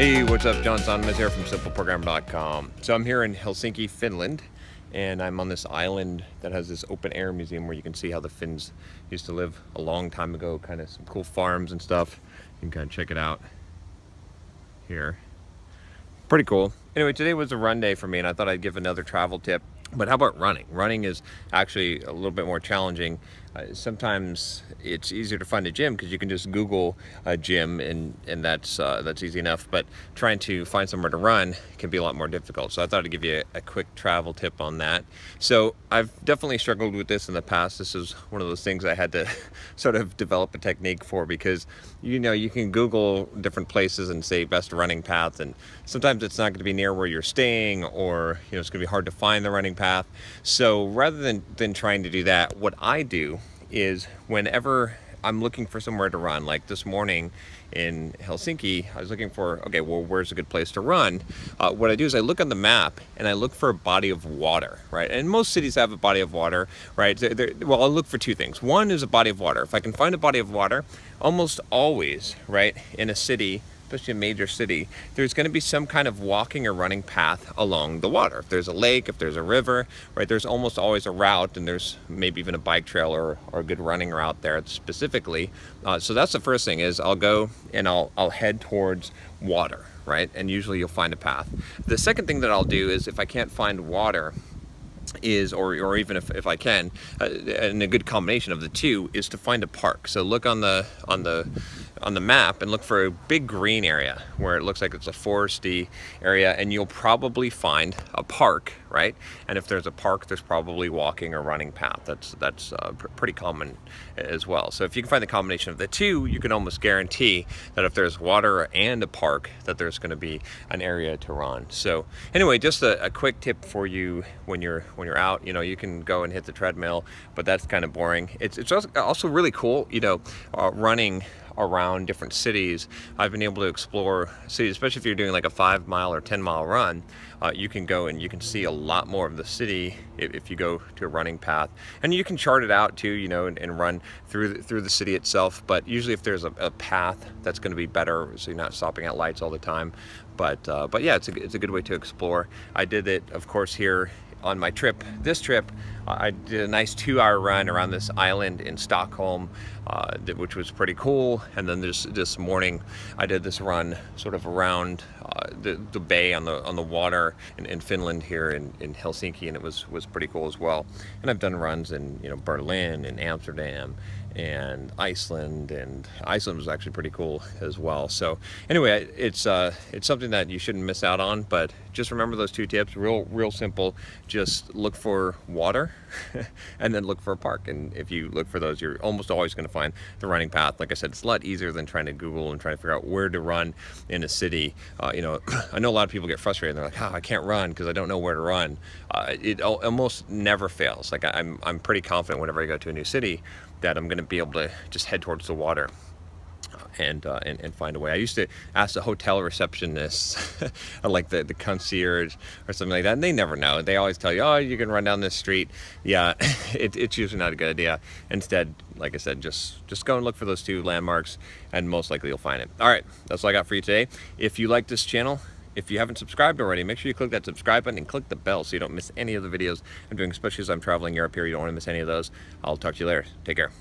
Hey, what's up? John Sonnemus here from simpleprogram.com. So I'm here in Helsinki, Finland, and I'm on this island that has this open air museum where you can see how the Finns used to live a long time ago, kind of some cool farms and stuff. You can kind of check it out here. Pretty cool. Anyway, today was a run day for me, and I thought I'd give another travel tip. But how about running? Running is actually a little bit more challenging. Sometimes it's easier to find a gym because you can just Google a gym and that's easy enough. But trying to find somewhere to run can be a lot more difficult. So I thought I'd give you a quick travel tip on that. So I've definitely struggled with this in the past. This is one of those things I had to sort of develop a technique for, because you can Google different places and say best running paths, and sometimes it's not going to be near where you're staying, or it's going to be hard to find the running path. So rather than trying to do that, what I do is whenever I'm looking for somewhere to run, like this morning in Helsinki, I was looking for, okay, well, where's a good place to run? What I do is I look on the map and I look for a body of water, right? And most cities have a body of water, right? Well, I'll look for two things. One is a body of water. If I can find a body of water, almost always, right, in a city, especially a major city, there's going to be some kind of walking or running path along the water. If there's a lake, if there's a river, right, there's almost always a route, and there's maybe even a bike trail or a good running route there specifically. So that's the first thing, is I'll go and I'll head towards water, right? And usually you'll find a path. The second thing that I'll do is, if I can't find water, or even if I can, and a good combination of the two is to find a park. So look on the map and look for a big green area where it looks like it's a foresty area, and you'll probably find a park, right? And if there's a park, there's probably walking or running path. That's pretty common as well. So if you can find the combination of the two, you can almost guarantee that if there's water and a park, that there's going to be an area to run. So anyway, just a quick tip for you when you're out. You can go and hit the treadmill, but that's kind of boring. It's also really cool, running around different cities. I've been able to explore cities, especially if you're doing like a 5-mile or 10-mile run. You can go and you can see a lot more of the city if you go to a running path, and you can chart it out too, and run through the city itself. But usually, if there's a path, that's going to be better, so you're not stopping at lights all the time. But yeah, it's a good way to explore. I did it, of course, here on my trip. This trip, I did a nice 2-hour run around this island in Stockholm, which was pretty cool. And then this morning, I did this run sort of around the bay on the water in Finland here in Helsinki, and it was pretty cool as well. And I've done runs in Berlin and Amsterdam and Iceland, and Iceland was actually pretty cool as well. So anyway, it's something that you shouldn't miss out on. But just remember those two tips, real simple. Just look for water and then look for a park, and if you look for those, you're almost always going to find the running path. Like I said, it's a lot easier than trying to Google and trying to figure out where to run in a city. I know a lot of people get frustrated, and they're like, I can't run because I don't know where to run. It almost never fails. Like I'm pretty confident whenever I go to a new city that I'm going to be able to just head towards the water and find a way. I used to ask the hotel receptionist, like the concierge or something like that, and they never know. They always tell you, oh, you can run down this street. Yeah, it's usually not a good idea. Instead, like I said, just go and look for those two landmarks, and most likely you'll find it. All right, that's all I got for you today. If you like this channel, if you haven't subscribed already, make sure you click that subscribe button and click the bell so you don't miss any of the videos I'm doing, especially as I'm traveling Europe here. You don't want to miss any of those. I'll talk to you later. Take care.